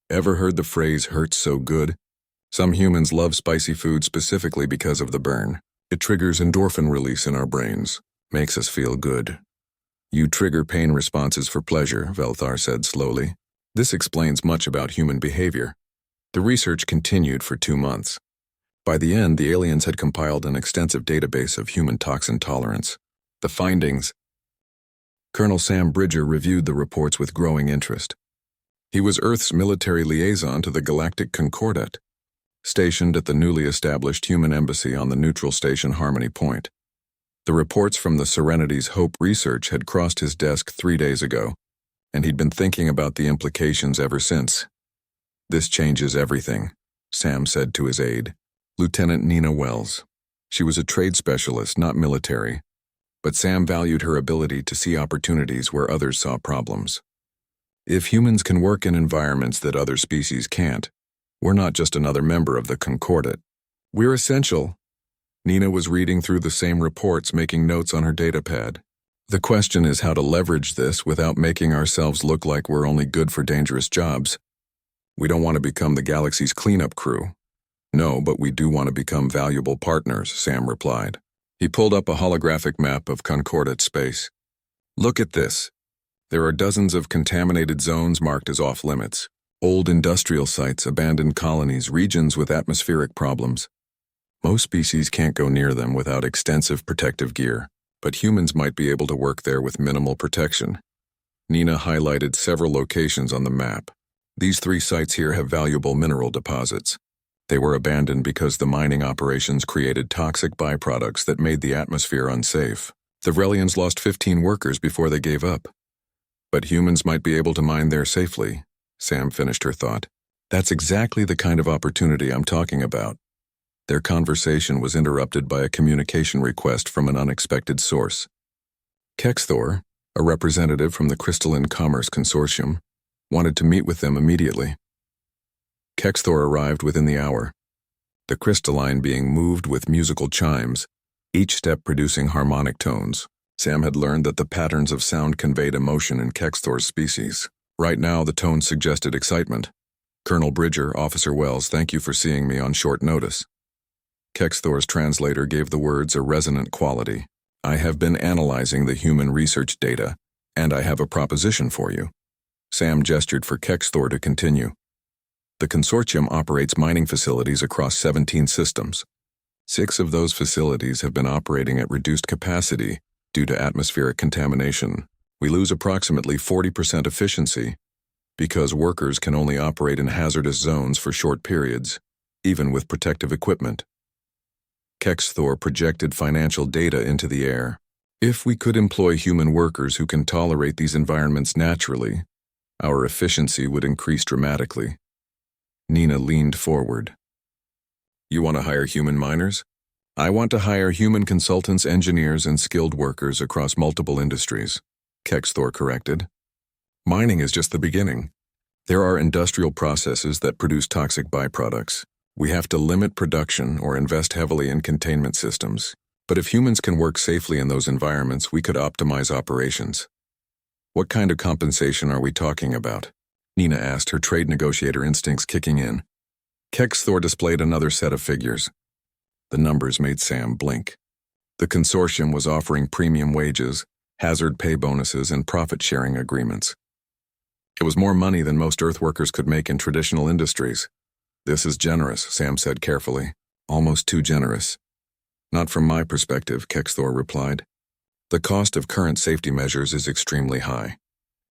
Ever heard the phrase hurts so good? Some humans love spicy food specifically because of the burn. It triggers endorphin release in our brains, makes us feel good. You trigger pain responses for pleasure, Velthar said slowly. This explains much about human behavior. The research continued for 2 months. By the end, the aliens had compiled an extensive database of human toxin tolerance. The findings. Colonel Sam Bridger reviewed the reports with growing interest. He was Earth's military liaison to the Galactic Concordat, stationed at the newly established human embassy on the neutral station Harmony Point. The reports from the Serenity's Hope research had crossed his desk 3 days ago, and he'd been thinking about the implications ever since. This changes everything, Sam said to his aide, Lieutenant Nina Wells. She was a trade specialist, not military, but Sam valued her ability to see opportunities where others saw problems. If humans can work in environments that other species can't, we're not just another member of the Concordat. We're essential. Nina was reading through the same reports, making notes on her datapad. The question is how to leverage this without making ourselves look like we're only good for dangerous jobs. We don't want to become the galaxy's cleanup crew. No, but we do want to become valuable partners, Sam replied. He pulled up a holographic map of Concordat space. Look at this. There are dozens of contaminated zones marked as off-limits. Old industrial sites, abandoned colonies, regions with atmospheric problems. Most species can't go near them without extensive protective gear, but humans might be able to work there with minimal protection. Nina highlighted several locations on the map. These 3 sites here have valuable mineral deposits. They were abandoned because the mining operations created toxic byproducts that made the atmosphere unsafe. The Vrelians lost 15 workers before they gave up. But humans might be able to mine there safely, Sam finished her thought. That's exactly the kind of opportunity I'm talking about. Their conversation was interrupted by a communication request from an unexpected source. Kexthor, a representative from the Crystalline Commerce Consortium, wanted to meet with them immediately. Kexthor arrived within the hour, the crystalline being moved with musical chimes, each step producing harmonic tones. Sam had learned that the patterns of sound conveyed emotion in Kexthor's species. Right now, the tones suggested excitement. Colonel Bridger, Officer Wells, thank you for seeing me on short notice. Kexthor's translator gave the words a resonant quality. I have been analyzing the human research data, and I have a proposition for you. Sam gestured for Kexthor to continue. The consortium operates mining facilities across 17 systems. 6 of those facilities have been operating at reduced capacity due to atmospheric contamination. We lose approximately 40% efficiency because workers can only operate in hazardous zones for short periods, even with protective equipment. Kexthor projected financial data into the air. If we could employ human workers who can tolerate these environments naturally, our efficiency would increase dramatically. Nina leaned forward. You want to hire human miners? I want to hire human consultants, engineers, and skilled workers across multiple industries, Kexthor corrected. Mining is just the beginning. There are industrial processes that produce toxic byproducts. We have to limit production or invest heavily in containment systems. But if humans can work safely in those environments, we could optimize operations. What kind of compensation are we talking about? Nina asked, her trade negotiator instincts kicking in. Kexthor displayed another set of figures. The numbers made Sam blink. The consortium was offering premium wages, hazard pay bonuses, and profit-sharing agreements. It was more money than most Earth workers could make in traditional industries. This is generous, Sam said carefully. Almost too generous. Not from my perspective, Kexthor replied. The cost of current safety measures is extremely high.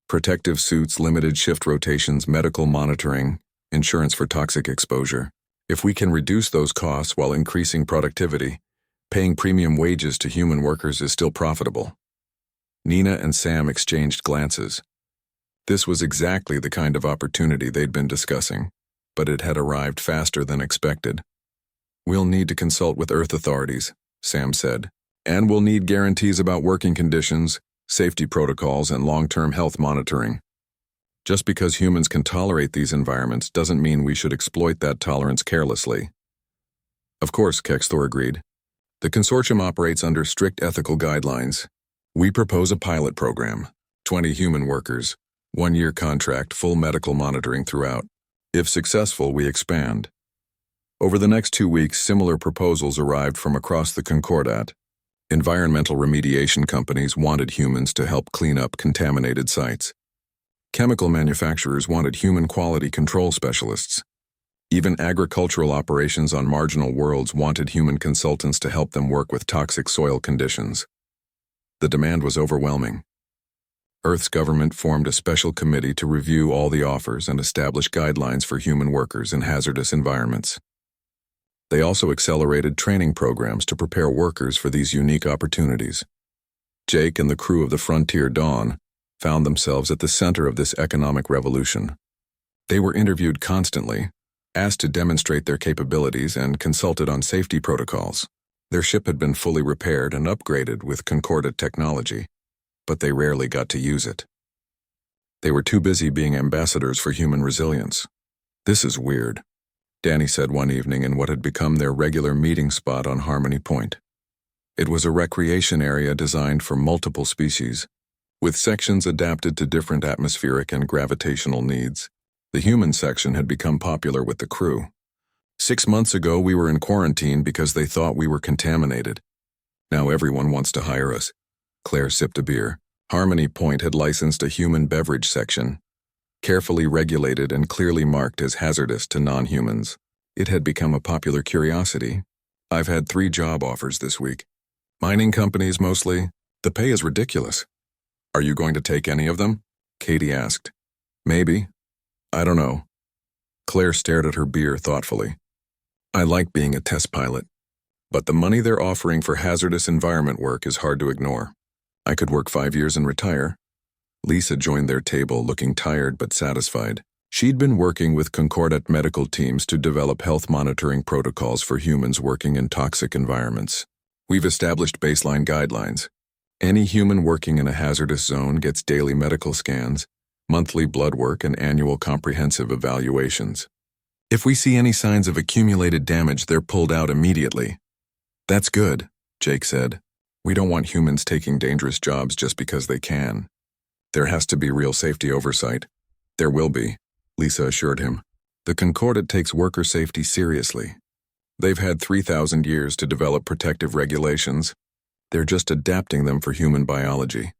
Protective suits, limited shift rotations, medical monitoring, insurance for toxic exposure. If we can reduce those costs while increasing productivity, paying premium wages to human workers is still profitable. Nina and Sam exchanged glances. This was exactly the kind of opportunity they'd been discussing, but it had arrived faster than expected. We'll need to consult with Earth authorities, Sam said, and we'll need guarantees about working conditions, safety protocols, and long-term health monitoring. Just because humans can tolerate these environments doesn't mean we should exploit that tolerance carelessly. Of course, Kexthor agreed. The consortium operates under strict ethical guidelines. We propose a pilot program, 20 human workers, 1-year contract, full medical monitoring throughout. If successful, we expand. Over the next 2 weeks, similar proposals arrived from across the Concordat. Environmental remediation companies wanted humans to help clean up contaminated sites. Chemical manufacturers wanted human quality control specialists. Even agricultural operations on marginal worlds wanted human consultants to help them work with toxic soil conditions. The demand was overwhelming. Earth's government formed a special committee to review all the offers and establish guidelines for human workers in hazardous environments. They also accelerated training programs to prepare workers for these unique opportunities. Jake and the crew of the Frontier Dawn found themselves at the center of this economic revolution. They were interviewed constantly, asked to demonstrate their capabilities, and consulted on safety protocols. Their ship had been fully repaired and upgraded with Concordat technology, but they rarely got to use it. They were too busy being ambassadors for human resilience. This is weird, Danny said one evening in what had become their regular meeting spot on Harmony Point. It was a recreation area designed for multiple species, with sections adapted to different atmospheric and gravitational needs. The human section had become popular with the crew. 6 months ago, we were in quarantine because they thought we were contaminated. Now everyone wants to hire us. Claire sipped a beer. Harmony Point had licensed a human beverage section, carefully regulated and clearly marked as hazardous to non-humans. It had become a popular curiosity. I've had 3 job offers this week. Mining companies mostly. The pay is ridiculous. Are you going to take any of them? Katie asked. Maybe. I don't know. Claire stared at her beer thoughtfully. I like being a test pilot, but the money they're offering for hazardous environment work is hard to ignore. I could work 5 years and retire. Lisa joined their table looking tired but satisfied. She'd been working with Concordat medical teams to develop health monitoring protocols for humans working in toxic environments. We've established baseline guidelines. Any human working in a hazardous zone gets daily medical scans, monthly blood work, and annual comprehensive evaluations. If we see any signs of accumulated damage, they're pulled out immediately. That's good, Jake said. We don't want humans taking dangerous jobs just because they can. There has to be real safety oversight. There will be, Lisa assured him. The Concordat takes worker safety seriously. They've had 3,000 years to develop protective regulations. They're just adapting them for human biology.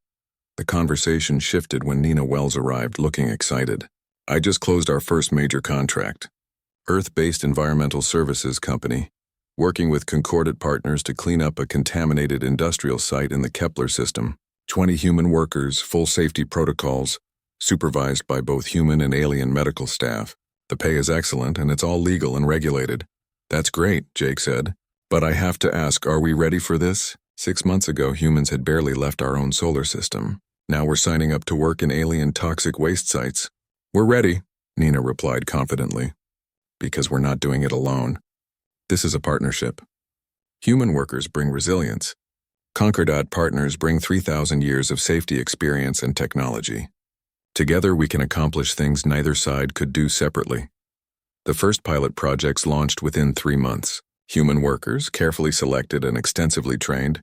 The conversation shifted when Nina Wells arrived, looking excited. I just closed our first major contract. Earth-based environmental services company, working with Concordat partners to clean up a contaminated industrial site in the Kepler system. 20 human workers, full safety protocols, supervised by both human and alien medical staff. The pay is excellent and it's all legal and regulated. That's great, Jake said. But I have to ask, are we ready for this? 6 months ago, humans had barely left our own solar system. Now we're signing up to work in alien toxic waste sites. We're ready, Nina replied confidently. Because we're not doing it alone. This is a partnership. Human workers bring resilience. Concordat partners bring 3,000 years of safety experience and technology. Together we can accomplish things neither side could do separately. The first pilot projects launched within 3 months. Human workers, carefully selected and extensively trained,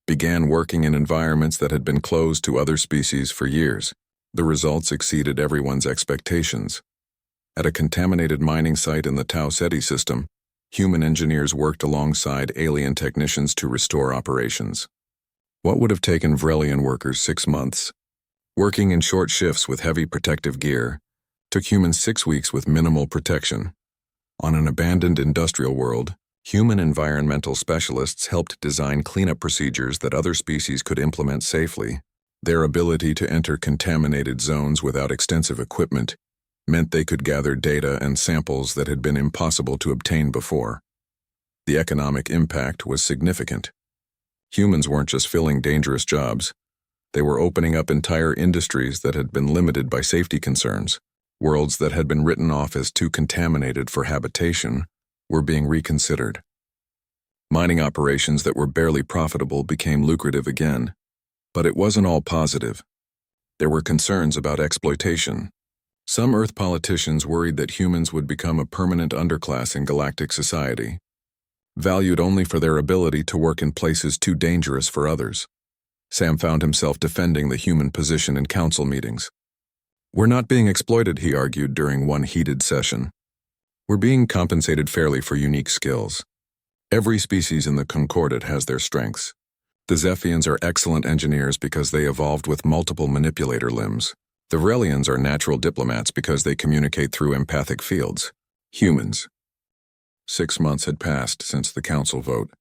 began working in environments that had been closed to other species for years. The results exceeded everyone's expectations. At a contaminated mining site in the Tau Ceti system, human engineers worked alongside alien technicians to restore operations. What would have taken Vrelian workers 6 months, working in short shifts with heavy protective gear, took humans 6 weeks with minimal protection. On an abandoned industrial world, human environmental specialists helped design cleanup procedures that other species could implement safely. Their ability to enter contaminated zones without extensive equipment meant they could gather data and samples that had been impossible to obtain before. The economic impact was significant. Humans weren't just filling dangerous jobs. They were opening up entire industries that had been limited by safety concerns. Worlds that had been written off as too contaminated for habitation were being reconsidered. Mining operations that were barely profitable became lucrative again. But it wasn't all positive. There were concerns about exploitation. Some Earth politicians worried that humans would become a permanent underclass in galactic society, valued only for their ability to work in places too dangerous for others. Sam found himself defending the human position in council meetings. We're not being exploited, he argued during one heated session. We're being compensated fairly for unique skills. Every species in the Concordat has their strengths. The Zephians are excellent engineers because they evolved with multiple manipulator limbs. The Vrelians are natural diplomats because they communicate through empathic fields. Humans. 6 months had passed since the council vote.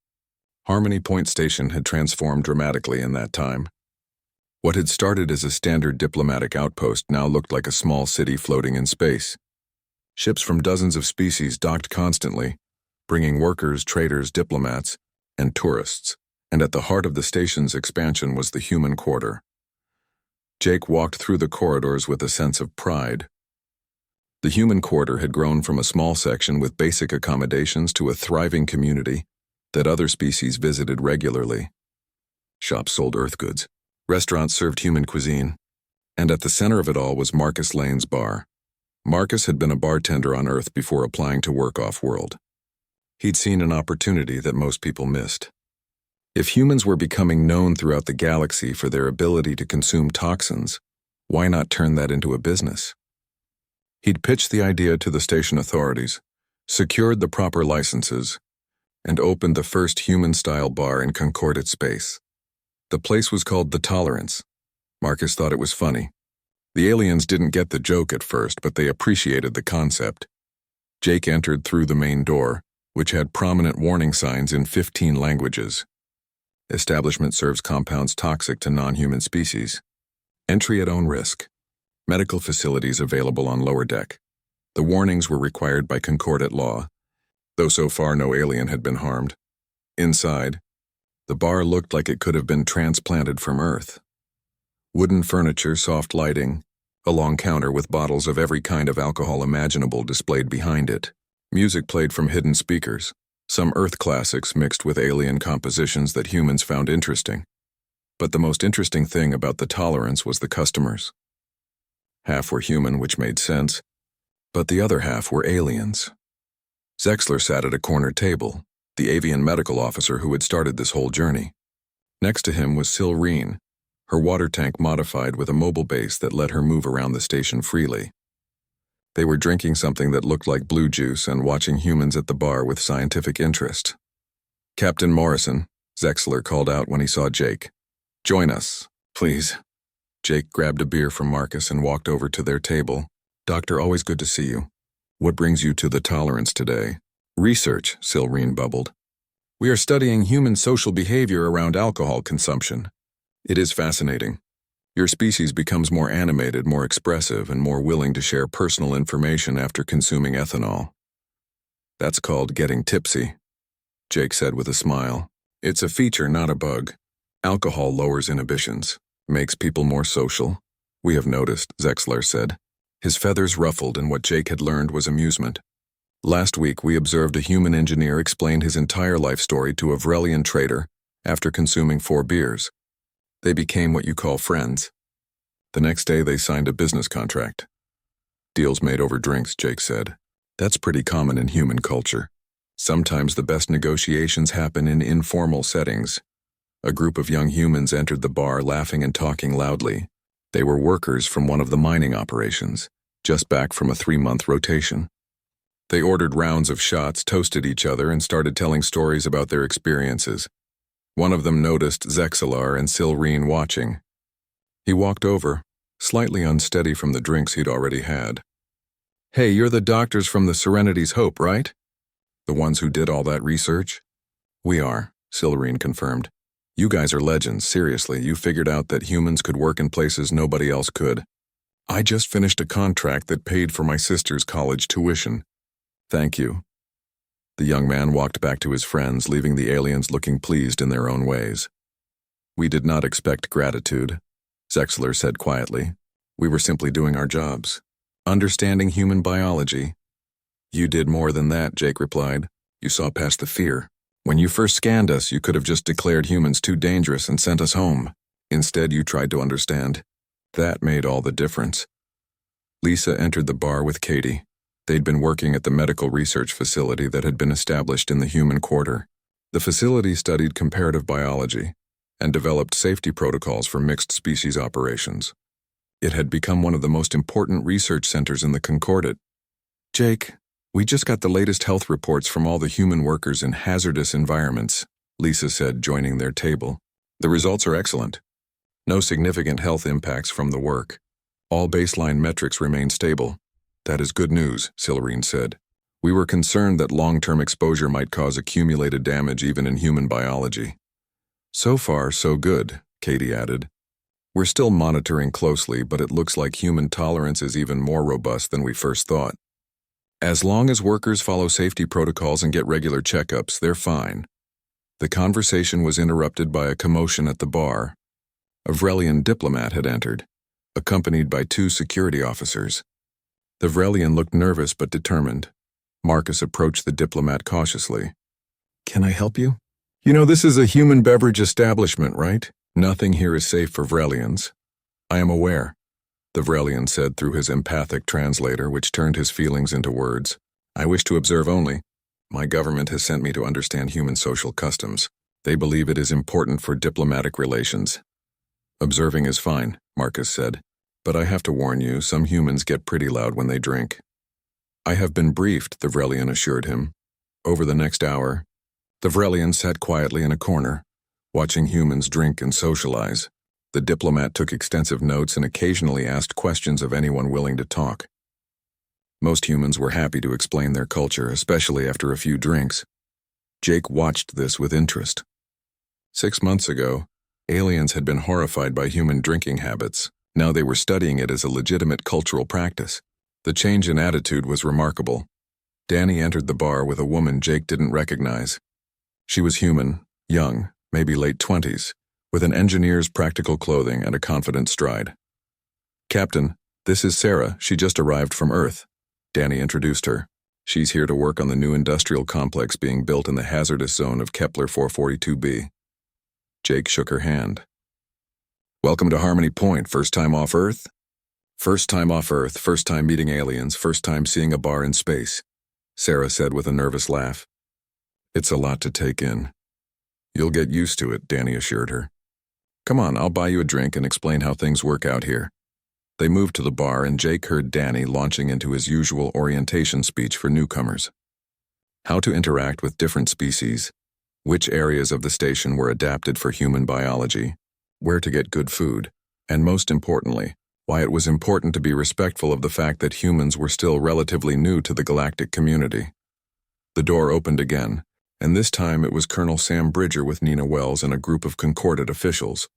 Harmony Point Station had transformed dramatically in that time. What had started as a standard diplomatic outpost now looked like a small city floating in space. Ships from dozens of species docked constantly, bringing workers, traders, diplomats, and tourists. And at the heart of the station's expansion was the human quarter. Jake walked through the corridors with a sense of pride. The human quarter had grown from a small section with basic accommodations to a thriving community that other species visited regularly. Shops sold earth goods. Restaurants served human cuisine. And at the center of it all was Marcus Lane's bar. Marcus had been a bartender on Earth before applying to work off-world. He'd seen an opportunity that most people missed. If humans were becoming known throughout the galaxy for their ability to consume toxins, why not turn that into a business? He'd pitched the idea to the station authorities, secured the proper licenses, and opened the first human-style bar in concordate space. The place was called The Tolerance. Marcus thought it was funny. The aliens didn't get the joke at first, but they appreciated the concept. Jake entered through the main door, which had prominent warning signs in 15 languages. Establishment serves compounds toxic to non-human species. Entry at own risk. Medical facilities available on lower deck. The warnings were required by concordate law, though so far no alien had been harmed. Inside, the bar looked like it could have been transplanted from Earth. Wooden furniture, soft lighting, a long counter with bottles of every kind of alcohol imaginable displayed behind it. Music played from hidden speakers, some Earth classics mixed with alien compositions that humans found interesting. But the most interesting thing about the Tolerance was the customers. Half were human, which made sense, but the other half were aliens. Zexler sat at a corner table, the avian medical officer who had started this whole journey. Next to him was Silreen, her water tank modified with a mobile base that let her move around the station freely. They were drinking something that looked like blue juice and watching humans at the bar with scientific interest. "Captain Morrison," Zexler called out when he saw Jake. "Join us, please." Jake grabbed a beer from Marcus and walked over to their table. "Doctor, always good to see you. What brings you to the Tolerance today?" "Research," Silreen bubbled. "We are studying human social behavior around alcohol consumption. It is fascinating. Your species becomes more animated, more expressive, and more willing to share personal information after consuming ethanol. That's called getting tipsy," Jake said with a smile. "It's a feature, not a bug. Alcohol lowers inhibitions, makes people more social. We have noticed," Zexler said. His feathers ruffled, and what Jake had learned was amusement. "Last week we observed a human engineer explain his entire life story to a Vrelian trader after consuming 4 beers. They became what you call friends. The next day they signed a business contract. Deals made over drinks," Jake said. "That's pretty common in human culture. Sometimes the best negotiations happen in informal settings." A group of young humans entered the bar laughing and talking loudly. They were workers from one of the mining operations, just back from a 3-month rotation. They ordered rounds of shots, toasted each other, and started telling stories about their experiences. One of them noticed Zexler and Silreen watching. He walked over, slightly unsteady from the drinks he'd already had. "Hey, you're the doctors from the Serenity's Hope, right? The ones who did all that research?" "We are," Silreen confirmed. "You guys are legends, seriously. You figured out that humans could work in places nobody else could. I just finished a contract that paid for my sister's college tuition." "Thank you." The young man walked back to his friends, leaving the aliens looking pleased in their own ways. "We did not expect gratitude," Zexler said quietly. "We were simply doing our jobs. Understanding human biology." "You did more than that," Jake replied. "You saw past the fear. When you first scanned us, you could have just declared humans too dangerous and sent us home. Instead, you tried to understand. That made all the difference." Lisa entered the bar with Katie. They'd been working at the medical research facility that had been established in the human quarter. The facility studied comparative biology and developed safety protocols for mixed species operations. It had become one of the most important research centers in the Concordate. "Jake, we just got the latest health reports from all the human workers in hazardous environments," Lisa said, joining their table. "The results are excellent. No significant health impacts from the work. All baseline metrics remain stable." "That is good news," Silreen said. "We were concerned that long-term exposure might cause accumulated damage even in human biology." "So far, so good," Katie added. "We're still monitoring closely, but it looks like human tolerance is even more robust than we first thought. As long as workers follow safety protocols and get regular checkups, they're fine." The conversation was interrupted by a commotion at the bar. A Vrelian diplomat had entered, accompanied by 2 security officers. The Vrelian looked nervous but determined. Marcus approached the diplomat cautiously. "Can I help you?" "You know, this is a human beverage establishment, right? Nothing here is safe for Vrelians." "I am aware," the Vrelian said through his empathic translator, which turned his feelings into words. "I wish to observe only. My government has sent me to understand human social customs. They believe it is important for diplomatic relations." "Observing is fine," Marcus said. "But I have to warn you, some humans get pretty loud when they drink." "I have been briefed," the Vrelian assured him. "Over the next hour, The Vrelian sat quietly in a corner, watching humans drink and socialize. The diplomat took extensive notes and occasionally asked questions of anyone willing to talk. Most humans were happy to explain their culture, especially after a few drinks. Jake watched this with interest. 6 months ago, aliens had been horrified by human drinking habits. Now they were studying it as a legitimate cultural practice. The change in attitude was remarkable. Danny entered the bar with a woman Jake didn't recognize. She was human, young, maybe late 20s, with an engineer's practical clothing and a confident stride. "Captain, this is Sarah. She just arrived from Earth." Danny introduced her. "She's here to work on the new industrial complex being built in the hazardous zone of Kepler 442b. Jake shook her hand. "Welcome to Harmony Point. First time off Earth?" "First time off Earth, first time meeting aliens, first time seeing a bar in space," Sarah said with a nervous laugh. "It's a lot to take in." "You'll get used to it," Danny assured her. "Come on, I'll buy you a drink and explain how things work out here." They moved to the bar and Jake heard Danny launching into his usual orientation speech for newcomers. How to interact with different species, which areas of the station were adapted for human biology, where to get good food, and most importantly, why it was important to be respectful of the fact that humans were still relatively new to the galactic community. The door opened again, and this time it was Colonel Sam Bridger with Nina Wells and a group of Concordat officials.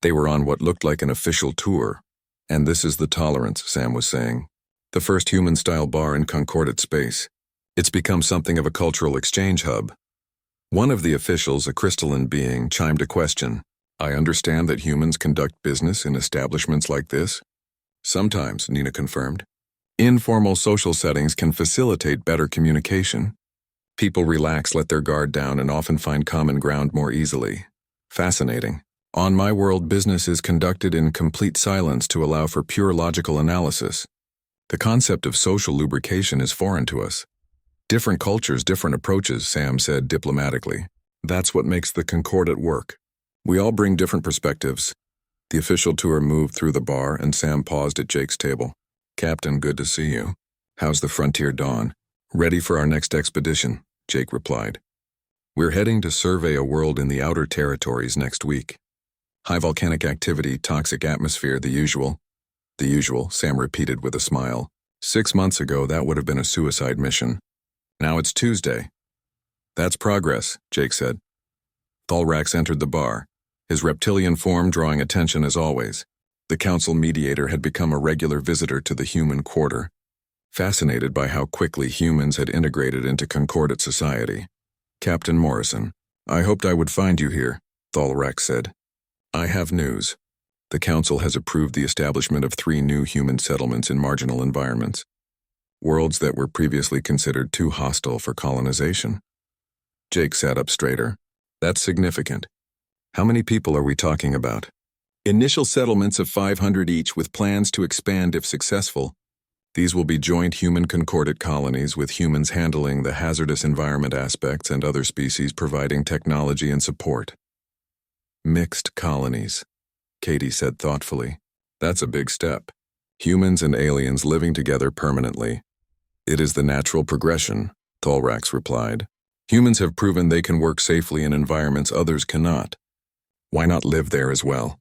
They were on what looked like an official tour. "And this is the Tolerance," Sam was saying. "The first human-style bar in Concordat space. It's become something of a cultural exchange hub." One of the officials, a crystalline being, chimed a question. "I understand that humans conduct business in establishments like this?" "Sometimes," Nina confirmed. "Informal social settings can facilitate better communication. People relax, let their guard down, and often find common ground more easily." "Fascinating. On my world, business is conducted in complete silence to allow for pure logical analysis. The concept of social lubrication is foreign to us." "Different cultures, different approaches," Sam said diplomatically. "That's what makes the Concordat work. We all bring different perspectives." The official tour moved through the bar and Sam paused at Jake's table. "Captain, good to see you. How's the Frontier Dawn?" "Ready for our next expedition," Jake replied. "We're heading to survey a world in the outer territories next week. High volcanic activity, toxic atmosphere, the usual." "The usual," Sam repeated with a smile. 6 months ago, that would have been a suicide mission. Now it's Tuesday. "That's progress," Jake said. Thalrax entered the bar, his reptilian form drawing attention as always. The council mediator had become a regular visitor to the human quarter, fascinated by how quickly humans had integrated into Concordat society. "Captain Morrison, I hoped I would find you here," Thalrax said. "I have news. The council has approved the establishment of 3 new human settlements in marginal environments. Worlds that were previously considered too hostile for colonization." Jake sat up straighter. "That's significant. How many people are we talking about?" "Initial settlements of 500 each with plans to expand if successful. These will be joint human Concordat colonies with humans handling the hazardous environment aspects and other species providing technology and support." "Mixed colonies," Katie said thoughtfully. "That's a big step. Humans and aliens living together permanently." "It is the natural progression," Thalrax replied. "Humans have proven they can work safely in environments others cannot. Why not live there as well?"